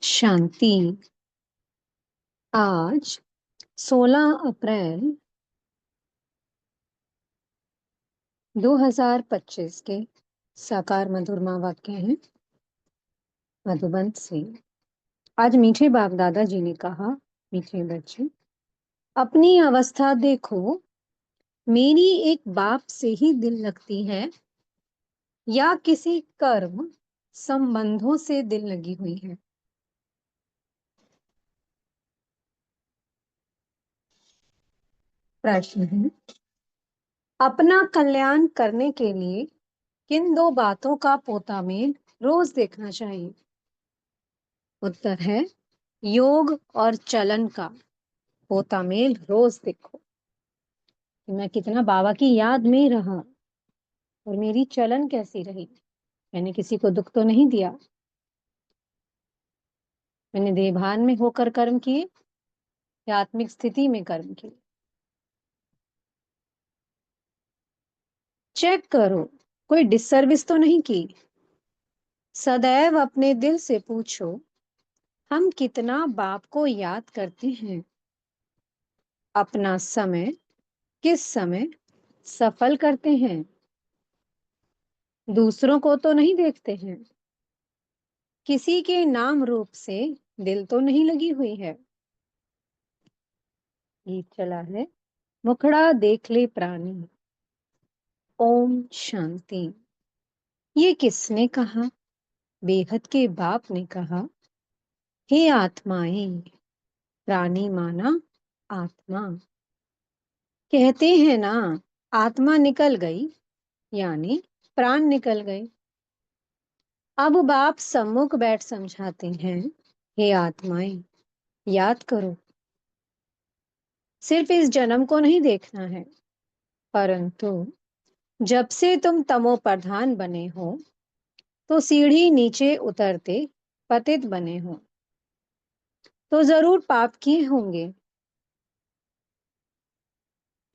शांति। आज 16 अप्रैल 2025 के साकार मधुरमा वाक्य हैं मधुबन से। आज मीठे बाप दादाजी ने कहा, मीठे बच्चे अपनी अवस्था देखो, मेरी एक बाप से ही दिल लगती है या किसी कर्म संबंधों से दिल लगी हुई है। प्रश्न है, अपना कल्याण करने के लिए किन दो बातों का पोता में रोज देखना चाहिए? उत्तर है, योग और चलन का पोता मेल रोज देखो कि मैं कितना बाबा की याद में रहा और मेरी चलन कैसी रही। मैंने किसी को दुख तो नहीं दिया, मैंने देहभान में होकर कर्म किए या आत्मिक स्थिति में कर्म किए। चेक करो, कोई डिससर्विस तो नहीं की। सदैव अपने दिल से पूछो, हम कितना बाप को याद करते हैं, अपना समय किस समय सफल करते हैं, दूसरों को तो नहीं देखते हैं, किसी के नाम रूप से दिल तो नहीं लगी हुई है। गीत चला है, मुखड़ा देख ले प्राणी। ओम शांति। ये किसने कहा? बेहद के बाप ने कहा, हे आत्माएं, प्राणी माना आत्मा। कहते हैं ना, आत्मा निकल गई यानी प्राण निकल गए। अब बाप सम्मुख बैठ समझाते हैं, हे आत्माएं, याद करो, सिर्फ इस जन्म को नहीं देखना है, परंतु जब से तुम तमो प्रधान बने हो तो सीढ़ी नीचे उतरते पतित बने हो तो जरूर पाप किए होंगे।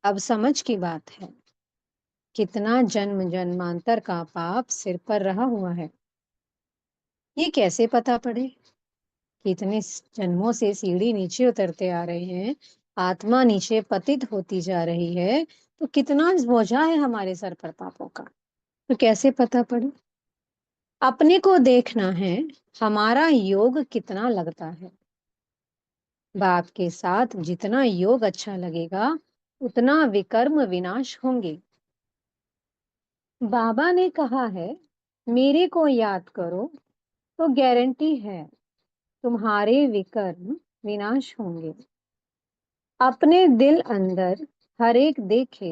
अब समझ की बात है, कितना जन्म जन्मांतर का पाप सिर पर रहा हुआ है। ये कैसे पता पड़े? कितने जन्मों से सीढ़ी नीचे उतरते आ रहे हैं, आत्मा नीचे पतित होती जा रही है, तो कितना बोझा है हमारे सर पर पापों का। तो कैसे पता पड़े? अपने को देखना है, हमारा योग कितना लगता है। बाप के साथ जितना योग अच्छा लगेगा उतना विकर्म विनाश होंगे। बाबा ने कहा है, मेरे को याद करो, तो गारंटी है तुम्हारे विकर्म विनाश होंगे। अपने दिल अंदर हर एक देखे,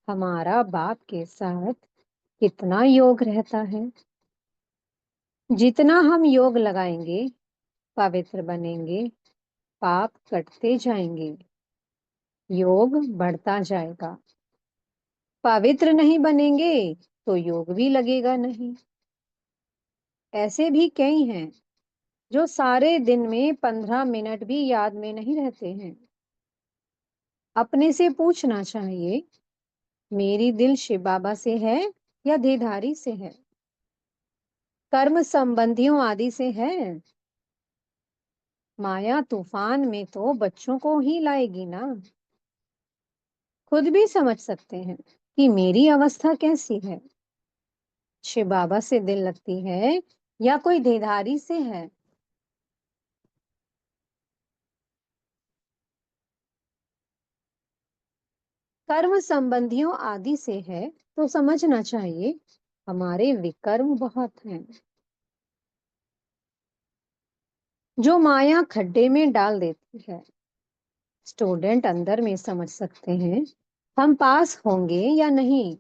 हमारा बाप के साथ कितना योग रहता है। जितना हम योग लगाएंगे पवित्र बनेंगे, पाप कटते जाएंगे, योग बढ़ता जाएगा। पवित्र नहीं बनेंगे तो योग भी लगेगा नहीं। ऐसे भी कई हैं जो सारे दिन में 15 मिनट भी याद में नहीं रहते हैं। अपने से पूछना चाहिए, मेरी दिल शिव बाबा से है या देहधारी से है, कर्म संबंधियों आदि से है। माया तूफान में तो बच्चों को ही लाएगी ना। खुद भी समझ सकते हैं कि मेरी अवस्था कैसी है। शिव बाबा से दिल लगती है या कोई देहधारी से है। कर्म संबंधियों आदि से है तो समझना चाहिए हमारे विकर्म बहुत हैं, जो माया खड्डे में डाल देती है। स्टूडेंट अंदर में समझ सकते हैं हम पास होंगे या नहीं,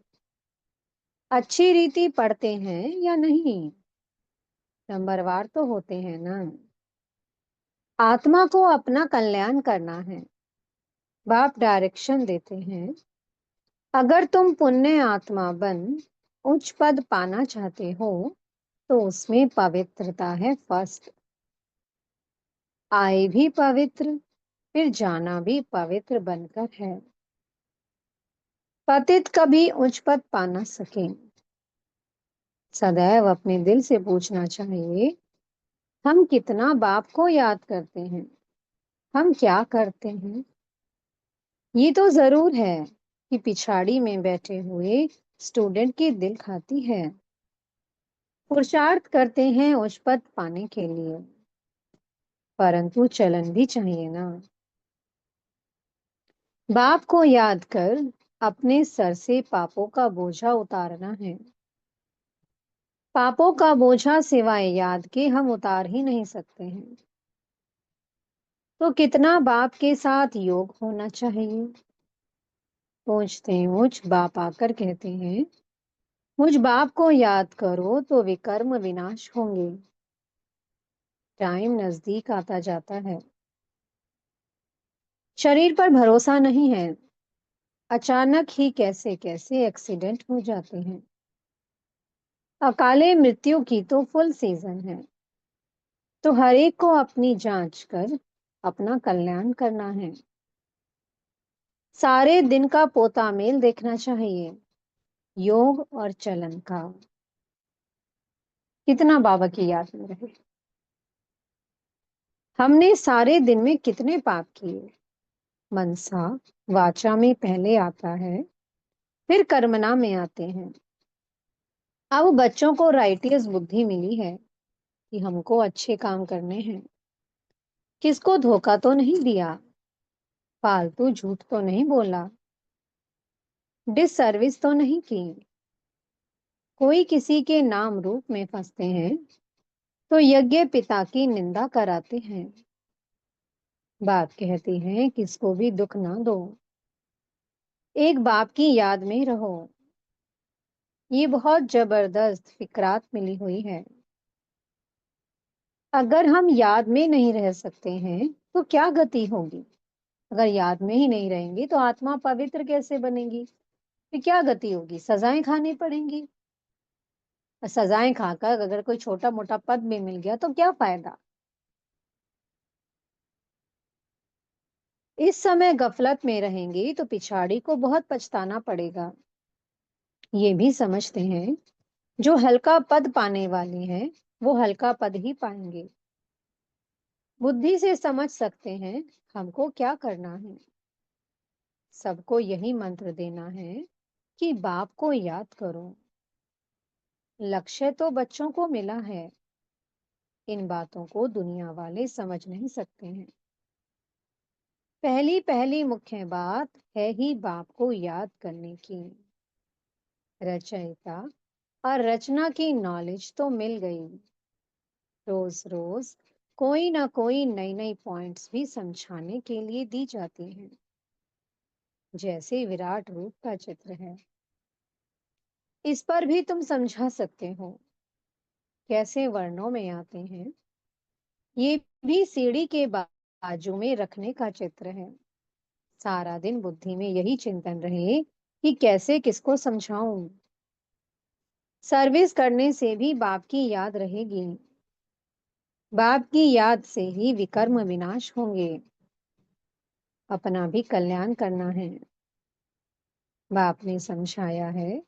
अच्छी रीति पढ़ते हैं या नहीं, नंबरवार तो होते हैं ना। आत्मा को अपना कल्याण करना है, बाप डायरेक्शन देते हैं। अगर तुम पुण्य आत्मा बन उच्च पद पाना चाहते हो तो उसमें पवित्रता है फर्स्ट। आए भी पवित्र, फिर जाना भी पवित्र बनकर है। पतित कभी उच्च पद पा ना सके। सदैव अपने दिल से पूछना चाहिए, हम कितना बाप को याद करते हैं, हम क्या करते हैं। ये तो जरूर है कि पिछाड़ी में बैठे हुए स्टूडेंट की दिल खाती है। पुरुषार्थ करते हैं उच्च पद पाने के लिए, परंतु चलन भी चाहिए ना। बाप को याद कर अपने सर से पापों का बोझा उतारना है। पापों का बोझा सिवाय याद के हम उतार ही नहीं सकते हैं। तो कितना बाप के साथ योग होना चाहिए। पूछते मुझ बाप आकर कहते हैं, मुझ बाप को याद करो तो विकर्म विनाश होंगे। टाइम नजदीक आता जाता है। शरीर पर भरोसा नहीं है। अचानक ही कैसे कैसे एक्सीडेंट हो जाते हैं। अकाले मृत्यु की तो फुल सीजन है। तो हर एक को अपनी जांच कर अपना कल्याण करना है। सारे दिन का पोता मेल देखना चाहिए, योग और चलन का। कितना बाबा की याद में रहे। हमने सारे दिन में कितने पाप किए। मनसा वाचा में पहले आता है, फिर कर्मणा में आते हैं। अब बच्चों को राइटियस बुद्धि मिली है कि हमको अच्छे काम करने हैं। किसको धोखा तो नहीं दिया, फालतू झूठ तो नहीं बोला, डिस सर्विस तो नहीं की। कोई किसी के नाम रूप में फंसते हैं तो यज्ञ पिता की निंदा कराते हैं। बाप कहती हैं किसको भी दुख ना दो, एक बाप की याद में रहो। ये बहुत जबरदस्त फिकरात मिली हुई है। अगर हम याद में नहीं रह सकते हैं तो क्या गति होगी। अगर याद में ही नहीं रहेंगे तो आत्मा पवित्र कैसे बनेगी। फिर क्या गति होगी, सजाएं खानी पड़ेंगी। और सजाएं खाकर अगर कोई छोटा मोटा पद भी मिल गया तो क्या फायदा। इस समय गफलत में रहेंगे तो पिछाड़ी को बहुत पछताना पड़ेगा। ये भी समझते हैं जो हल्का पद पाने वाले हैं वो हल्का पद ही पाएंगे। बुद्धि से समझ सकते हैं हमको क्या करना है। सबको यही मंत्र देना है कि बाप को याद करो। लक्ष्य तो बच्चों को मिला है, इन बातों को दुनिया वाले समझ नहीं सकते हैं। पहली पहली मुख्य बात है ही बाप को याद करने की। रचयिता और रचना की नॉलेज तो मिल गई। रोज रोज कोई ना कोई नई नई पॉइंट्स भी समझाने के लिए दी जाती हैं। जैसे विराट रूप का चित्र है, इस पर भी तुम समझा सकते हो कैसे वर्णों में आते हैं। ये भी सीढ़ी के बाजू में रखने का चित्र है। सारा दिन बुद्धि में यही चिंतन रहे कि कैसे किसको समझाऊं। सर्विस करने से भी बाप की याद रहेगी। बाप की याद से ही विकर्म विनाश होंगे। अपना भी कल्याण करना है। बाप ने समझाया है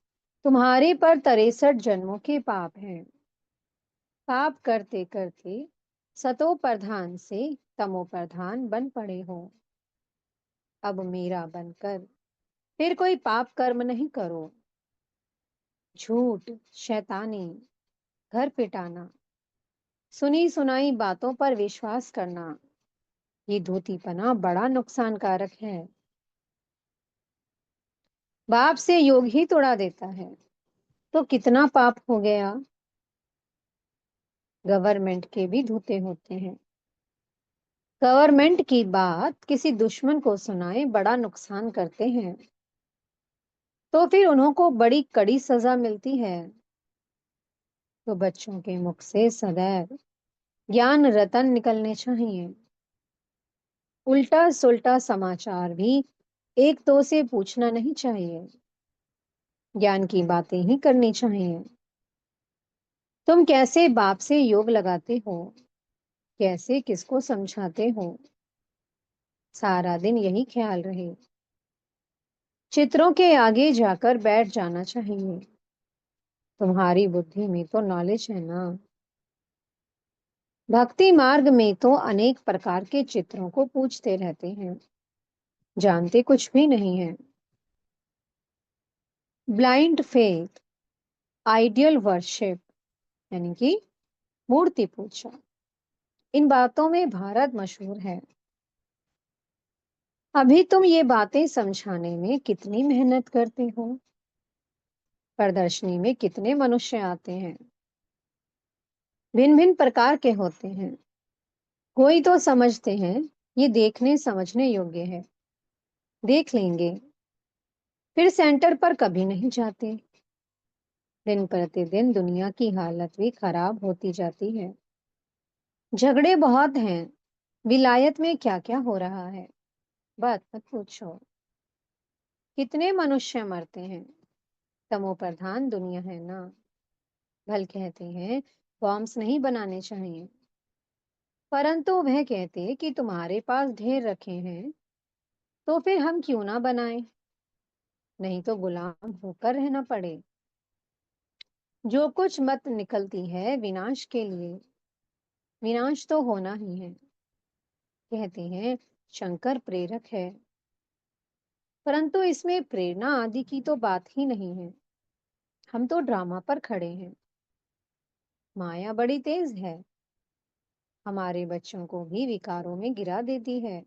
तुम्हारे पर 63 जन्मों के पाप हैं। पाप करते करते सतो प्रधान से तमो प्रधान बन पड़े हो। अब मेरा बनकर फिर कोई पाप कर्म नहीं करो। झूठ, शैतानी, घर पिटाना, सुनी सुनाई बातों पर विश्वास करना, ये धूतीपना बड़ा नुकसानकारक है। बाप से योग ही तोड़ा देता है तो कितना पाप हो गया। गवर्नमेंट के भी धूते होते हैं। गवर्नमेंट की बात किसी दुश्मन को सुनाए बड़ा नुकसान करते हैं, तो फिर उन्हों को बड़ी कड़ी सजा मिलती है। तो बच्चों के मुख से सदैव ज्ञान रतन निकलने चाहिए। उल्टा सुल्टा समाचार भी एक दो से पूछना नहीं चाहिए। ज्ञान की बातें ही करनी चाहिए। तुम कैसे बाप से योग लगाते हो, कैसे किसको समझाते हो, सारा दिन यही ख्याल रहे। चित्रों के आगे जाकर बैठ जाना चाहिए। तुम्हारी बुद्धि में तो नॉलेज है ना। भक्ति मार्ग में तो अनेक प्रकार के चित्रों को पूजते रहते हैं, जानते कुछ भी नहीं है। ब्लाइंड फेथ, आइडियल वर्शिप यानी कि मूर्ति पूजा, इन बातों में भारत मशहूर है। अभी तुम ये बातें समझाने में कितनी मेहनत करते हो। प्रदर्शनी में कितने मनुष्य आते हैं, भिन्न भिन्न प्रकार के होते हैं। कोई तो समझते हैं ये देखने समझने योग्य है, देख लेंगे, फिर सेंटर पर कभी नहीं जाते। दिन प्रतिदिन दुनिया की हालत भी खराब होती जाती है। झगड़े बहुत हैं। विलायत में क्या क्या हो रहा है, बात मत पूछो। कितने मनुष्य मरते हैं। तमो प्रधान दुनिया है ना। भल कहते हैं बॉम्ब्स नहीं बनाने चाहिए, परंतु वह कहते कि तुम्हारे पास ढेर रखे हैं तो फिर हम क्यों ना बनाएं, नहीं तो गुलाम होकर रहना पड़े। जो कुछ मत निकलती है विनाश के लिए, विनाश तो होना ही है। कहते हैं शंकर प्रेरक है, परंतु इसमें प्रेरणा आदि की तो बात ही नहीं है। हम तो ड्रामा पर खड़े हैं। माया बड़ी तेज है, हमारे बच्चों को भी विकारों में गिरा देती है।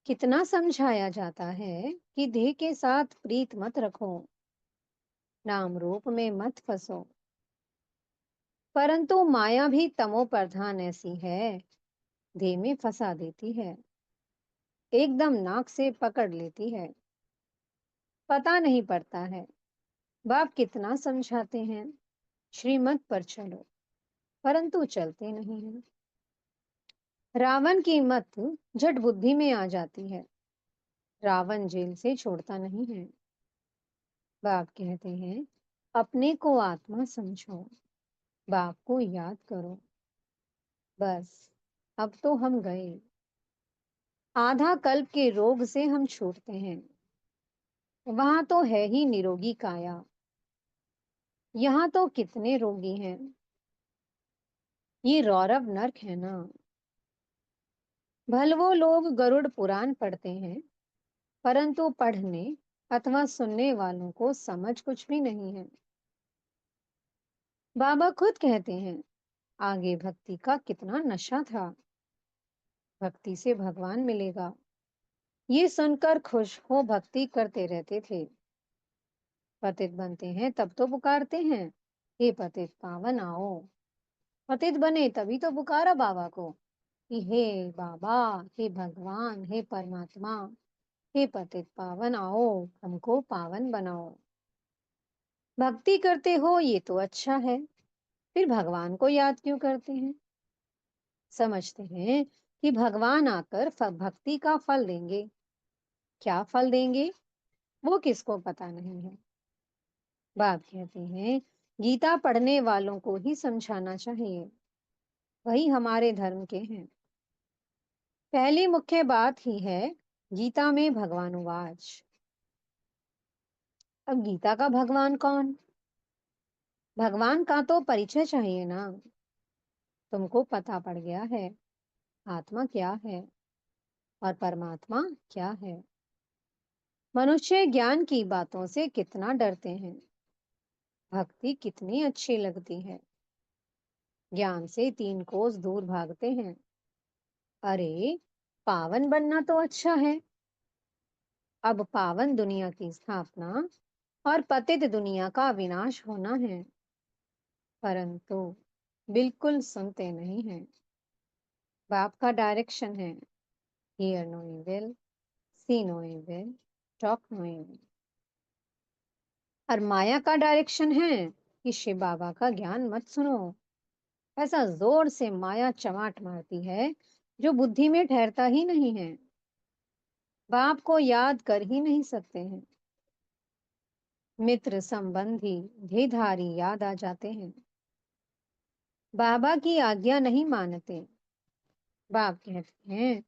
कितना समझाया जाता है कि देह के साथ प्रीत मत रखो, नाम रूप में मत फंसो, परंतु माया भी तमो प्रधान ऐसी है, देह में फंसा देती है, एकदम नाक से पकड़ लेती है, पता नहीं पड़ता है। बाप कितना समझाते हैं श्रीमत पर चलो, परंतु चलते नहीं हैं। रावण की मत झट बुद्धि में आ जाती है, रावण जेल से छोड़ता नहीं है। बाप कहते हैं अपने को आत्मा समझो, बाप को याद करो। बस अब तो हम गए। आधा कल्प के रोग से हम छूटते हैं, वहां तो है ही निरोगी काया, यहाँ तो कितने रोगी हैं। ये रौरव नरक है ना। भल वो लोग गरुड़ पुराण पढ़ते हैं, परंतु पढ़ने अथवा सुनने वालों को समझ कुछ भी नहीं है। बाबा खुद कहते हैं आगे भक्ति का कितना नशा था, भक्ति से भगवान मिलेगा, ये सुनकर खुश हो भक्ति करते रहते थे। पतित बनते हैं तब तो पुकारते हैं हे पतित पावन आओ। पतित बने तभी तो पुकारा बाबा को कि हे बाबा, हे भगवान, हे परमात्मा, हे पतित पावन आओ, हमको पावन बनाओ। भक्ति करते हो ये तो अच्छा है, फिर भगवान को याद क्यों करते हैं। समझते हैं कि भगवान आकर भक्ति का फल देंगे। क्या फल देंगे वो किसको पता नहीं है। बाप कहते हैं गीता पढ़ने वालों को ही समझाना चाहिए, वही हमारे धर्म के हैं। पहली मुख्य बात ही है गीता में भगवानुवाच। अब गीता का भगवान कौन, भगवान का तो परिचय चाहिए ना। तुमको पता पड़ गया है आत्मा क्या है और परमात्मा क्या है। मनुष्य ज्ञान की बातों से कितना डरते हैं, भक्ति कितनी अच्छी लगती है, ज्ञान से 3 कोस दूर भागते हैं। अरे पावन बनना तो अच्छा है, अब पावन दुनिया की स्थापना और पतित दुनिया का विनाश होना है, परंतु बिल्कुल सुनते नहीं हैं। बाप का डायरेक्शन है hear no evil, see no evil, talk no evil. और माया का डायरेक्शन है कि शिव बाबा का ज्ञान मत सुनो। ऐसा जोर से माया चमाट मारती है जो बुद्धि में ठहरता ही नहीं है। बाप को याद कर ही नहीं सकते हैं। मित्र संबंधी धेधारी याद आ जाते हैं, बाबा की आज्ञा नहीं मानते। बाप कहते हैं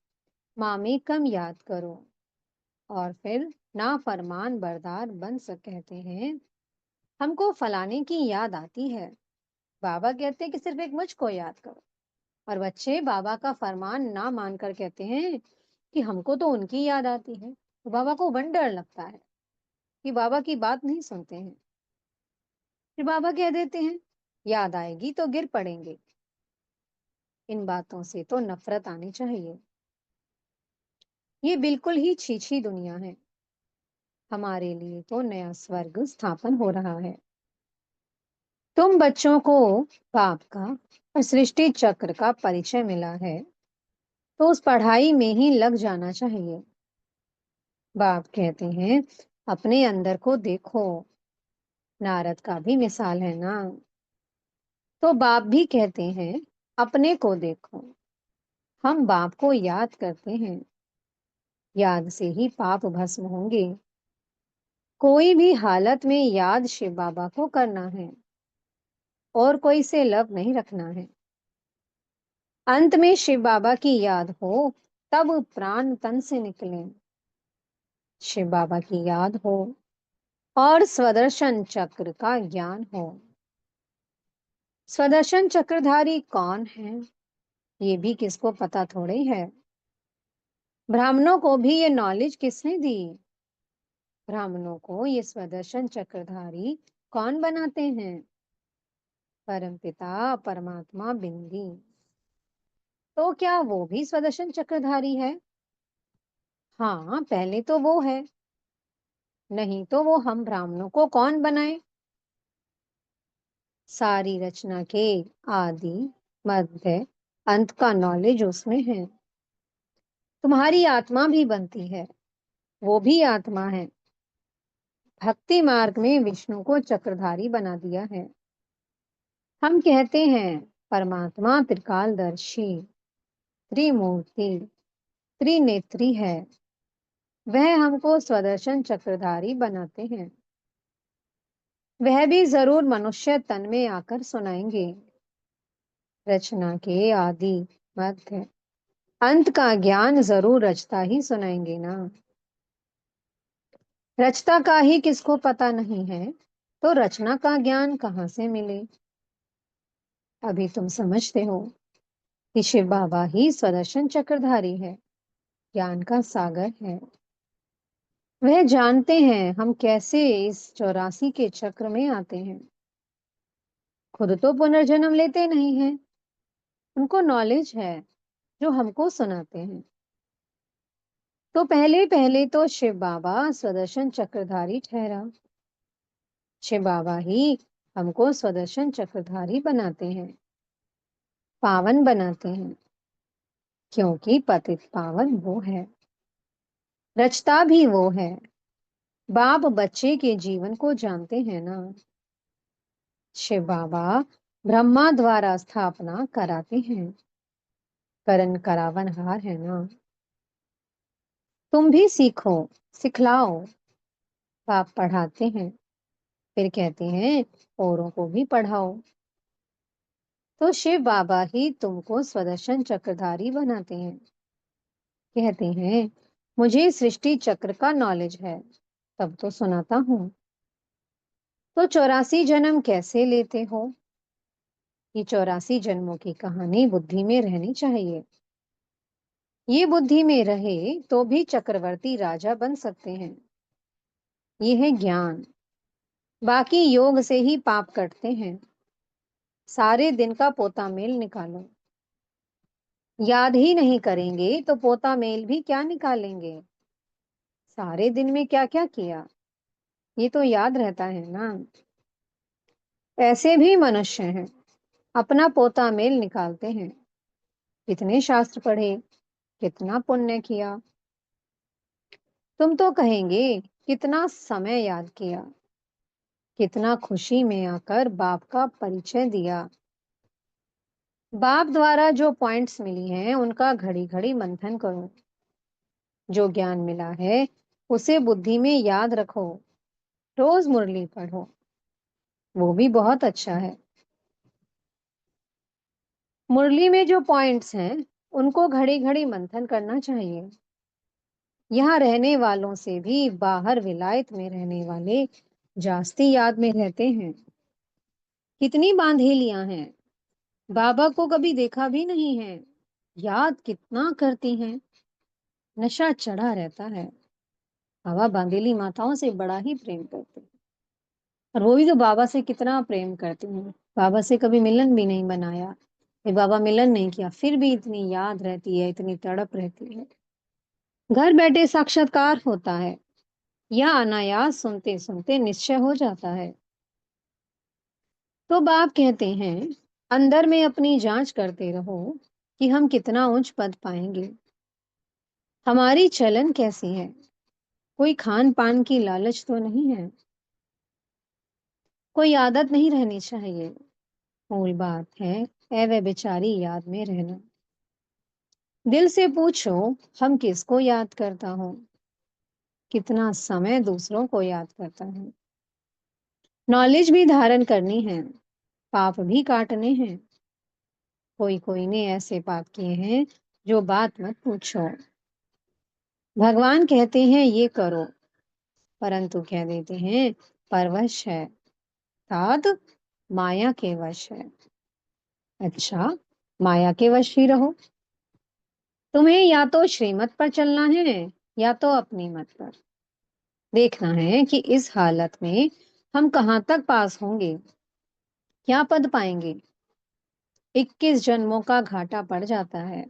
मामी कम याद करो, और फिर ना फरमान बरदार बन सक कहते हैं हमको फलाने की याद आती है। बाबा कहते हैं कि सिर्फ एक मुझको याद करो। और बच्चे बाबा का फरमान ना मानकर कहते हैं कि हमको तो उनकी याद आती है। तो बाबा को बड़ा डर लगता है कि बाबा की बात नहीं सुनते हैं। फिर बाबा कह देते हैं, याद आएगी तो गिर पड़ेंगे। इन बातों से तो नफरत आनी चाहिए। ये बिल्कुल ही छीछी दुनिया है। हमारे लिए तो नया स्वर्ग स्थापन हो रहा है। तुम बच्चों को पाप का और सृष्टि चक्र का परिचय मिला है, तो उस पढ़ाई में ही लग जाना चाहिए। बाप कहते हैं, अपने अंदर को देखो। नारद का भी मिसाल है ना। तो बाप भी कहते हैं, अपने को देखो। हम बाप को याद करते हैं। याद से ही पाप भस्म होंगे। कोई भी हालत में याद शिव बाबा को करना है और कोई से लव नहीं रखना है। अंत में शिव बाबा की याद हो, तब प्राण तन से निकले। शिव बाबा की याद हो और स्वदर्शन चक्र का ज्ञान हो। स्वदर्शन चक्रधारी कौन है, ये भी किसको पता थोड़े है। ब्राह्मणों को भी ये नॉलेज किसने दी। ब्राह्मणों को ये स्वदर्शन चक्रधारी कौन बनाते हैं। परमपिता परमात्मा बिंदी। तो क्या वो भी स्वदर्शन चक्रधारी है। हाँ, पहले तो वो है। नहीं तो वो हम ब्राह्मणों को कौन बनाए। सारी रचना के आदि मध्य अंत का नॉलेज उसमें है। तुम्हारी आत्मा भी बनती है, वो भी आत्मा है। भक्ति मार्ग में विष्णु को चक्रधारी बना दिया है। हम कहते हैं, परमात्मा त्रिकालदर्शी, त्रिमूर्ति, त्रिनेत्री है। वह हमको स्वदर्शन चक्रधारी बनाते हैं। वह भी जरूर मनुष्य तन में आकर सुनाएंगे। रचना के आदि मध्य अंत का ज्ञान जरूर रचता ही सुनाएंगे ना। रचता का ही किसको पता नहीं है, तो रचना का ज्ञान कहाँ से मिले। अभी तुम समझते हो कि शिव बाबा ही स्वदर्शन चक्रधारी है, ज्ञान का सागर है। वह जानते हैं हम कैसे इस 84 के चक्र में आते हैं। खुद तो पुनर्जन्म लेते नहीं हैं, उनको नॉलेज है जो हमको सुनाते हैं। तो पहले पहले तो शिव बाबा स्वदर्शन चक्रधारी ठहरा। शिव बाबा ही हमको स्वदर्शन चक्रधारी बनाते हैं, पावन बनाते हैं। क्योंकि पतित पावन वो है, रचता भी वो है। बाप बच्चे के जीवन को जानते हैं ना। शिव बाबा ब्रह्मा द्वारा स्थापना कराते हैं, करण करावनहार है ना। तुम भी सीखो, सिखलाओ। बाप पढ़ाते हैं, फिर कहते हैं औरों को भी पढ़ाओ। तो शिव बाबा ही तुमको स्वदर्शन चक्रधारी बनाते हैं। कहते हैं, मुझे सृष्टि चक्र का नॉलेज है, तब तो सुनाता हूँ। तो 84 जन्म कैसे लेते हो। ये 84 जन्मों की कहानी बुद्धि में रहनी चाहिए। ये बुद्धि में रहे तो भी चक्रवर्ती राजा बन सकते हैं। ये है ज्ञान। बाकी योग से ही पाप कटते हैं। सारे दिन का पोता मेल निकालो। याद ही नहीं करेंगे तो पोता मेल भी क्या निकालेंगे। सारे दिन में क्या क्या किया, ये तो याद रहता है ना। ऐसे भी मनुष्य हैं, अपना पोता मेल निकालते हैं। कितने शास्त्र पढ़े, कितना पुण्य किया। तुम तो कहेंगे, कितना समय याद किया, कितना खुशी में आकर बाप का परिचय दिया। बाप द्वारा जो पॉइंट्स मिली हैं उनका घड़ी घड़ी मंथन करो। जो ज्ञान मिला है उसे बुद्धि में याद रखो। रोज मुरली पढ़ो, वो भी बहुत अच्छा है। मुरली में जो पॉइंट्स हैं उनको घड़ी घड़ी मंथन करना चाहिए। यहाँ रहने वालों से भी बाहर विलायत में रहने वाले जास्ती याद में रहते हैं। कितनी बांधेलियां हैं, बाबा को कभी देखा भी नहीं है, याद कितना करती हैं, नशा चढ़ा रहता है। बाबा बांधेली माताओं से बड़ा ही प्रेम करते हैं और वो भी तो बाबा से कितना प्रेम करती हैं। बाबा से कभी मिलन भी नहीं बनाया, ये बाबा मिलन नहीं किया, फिर भी इतनी याद रहती है, इतनी तड़प रहती है। घर बैठे साक्षात्कार होता है या अनायास सुनते सुनते निश्चय हो जाता है। तो बाप कहते हैं, अंदर में अपनी जांच करते रहो कि हम कितना उच्च पद पाएंगे। हमारी चलन कैसी है, कोई खान पान की लालच तो नहीं है, कोई आदत नहीं रहनी चाहिए। मूल बात है ऐ वे बेचारी याद में रहना। दिल से पूछो, हम किसको याद करता हूँ, कितना समय दूसरों को याद करता हूँ। नॉलेज भी धारण करनी है, पाप भी काटने हैं। कोई कोई ने ऐसे पाप किए हैं जो बात मत पूछो। भगवान कहते हैं ये करो, परंतु कह देते हैं परवश है, तात माया के वश है। अच्छा, माया के वश ही रहो। तुम्हें या तो श्रीमत पर चलना है या तो अपनी मत पर। देखना है कि इस हालत में हम कहाँ तक पास होंगे, क्या पद पाएंगे। 21 जन्मों का घाटा पड़ जाता है।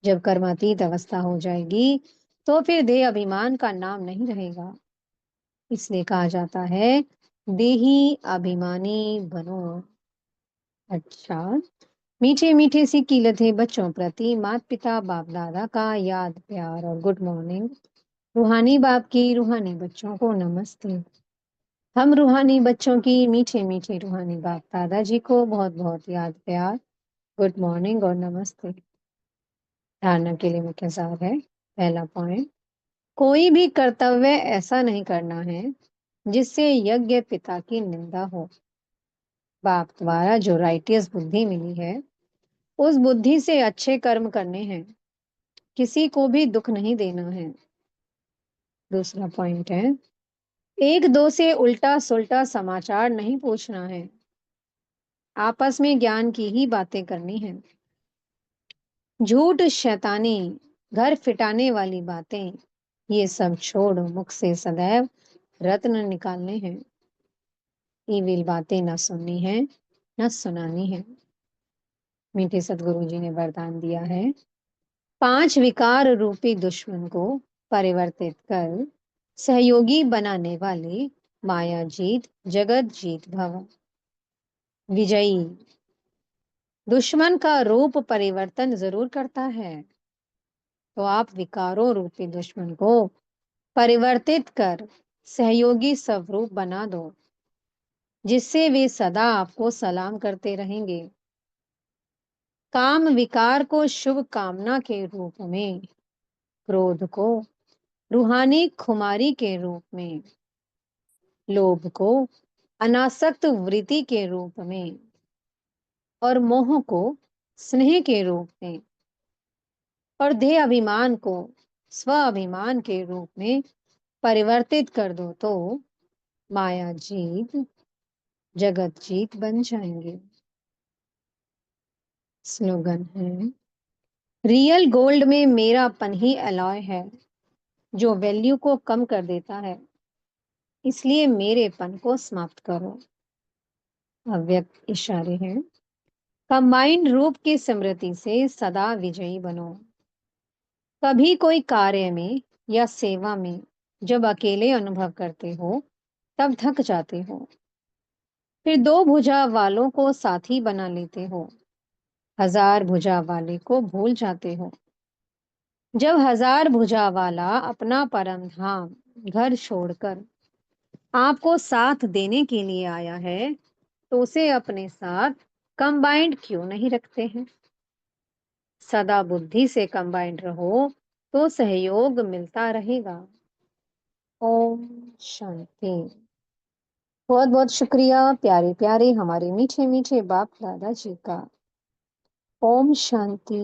जब कर्मातीत अवस्था हो जाएगी तो फिर देह अभिमान का नाम नहीं रहेगा। इसलिए कहा जाता है देही अभिमानी बनो। अच्छा, मीठे मीठे सी कीलतें बच्चों प्रति माता पिता बाप दादा का याद प्यार और गुड मॉर्निंग। रूहानी बाप की रूहानी बच्चों को नमस्ते। हम रूहानी बच्चों की मीठे मीठे रूहानी बाप दादाजी को बहुत बहुत याद प्यार, गुड मॉर्निंग और नमस्ते। धारणा के लिए मुख्य सार है। पहला पॉइंट, कोई भी कर्तव्य ऐसा नहीं करना है जिससे यज्ञ पिता की निंदा हो। बाप द्वारा जो राइटियस बुद्धि मिली है उस बुद्धि से अच्छे कर्म करने हैं, किसी को भी दुख नहीं देना है। दूसरा पॉइंट है, एक दो से उल्टा सुल्टा समाचार नहीं पूछना है, आपस में ज्ञान की ही बातें करनी है। झूठ शैतानी घर फिटाने वाली बातें ये सब छोड़ मुख से सदैव रत्न निकालने हैं। ईविल बातें न सुननी है न सुनानी है। मीठे सदगुरु जी ने वरदान दिया है, 5 विकार रूपी दुश्मन को परिवर्तित कर सहयोगी बनाने वाले माया जीत जगत जीत भव। विजयी दुश्मन का रूप परिवर्तन जरूर करता है, तो आप विकारों रूपी दुश्मन को परिवर्तित कर सहयोगी स्वरूप बना दो, जिससे वे सदा आपको सलाम करते रहेंगे। काम विकार को शुभ कामना के रूप में, क्रोध को रूहानी खुमारी के रूप में, लोभ को अनासक्त वृत्ति के रूप में और मोह को स्नेह के रूप में और देह अभिमान को स्व अभिमान के रूप में परिवर्तित कर दो तो माया जीत जगत जीत बन जाएंगे। स्लोगन है, रियल गोल्ड में मेरापन ही अलॉय है जो वैल्यू को कम कर देता है, इसलिए मेरेपन को समाप्त करो। अव्यक्त इशारे हैं, कंबाइंड रूप की स्मृति से सदा विजयी बनो। कभी कोई कार्य में या सेवा में जब अकेले अनुभव करते हो तब थक जाते हो, फिर 2 भुजा वालों को साथी बना लेते हो, 1000 भुजा वाले को भूल जाते हो। जब 1000 भुजा वाला अपना परम धाम घर छोड़कर आपको साथ देने के लिए आया है तो उसे अपने साथ कंबाइंड क्यों नहीं रखते हैं। सदा बुद्धि से कंबाइंड रहो तो सहयोग मिलता रहेगा। ओम शांति। बहुत बहुत शुक्रिया प्यारे प्यारे हमारे मीठे मीठे बाप दादा जी का। ओम शांति।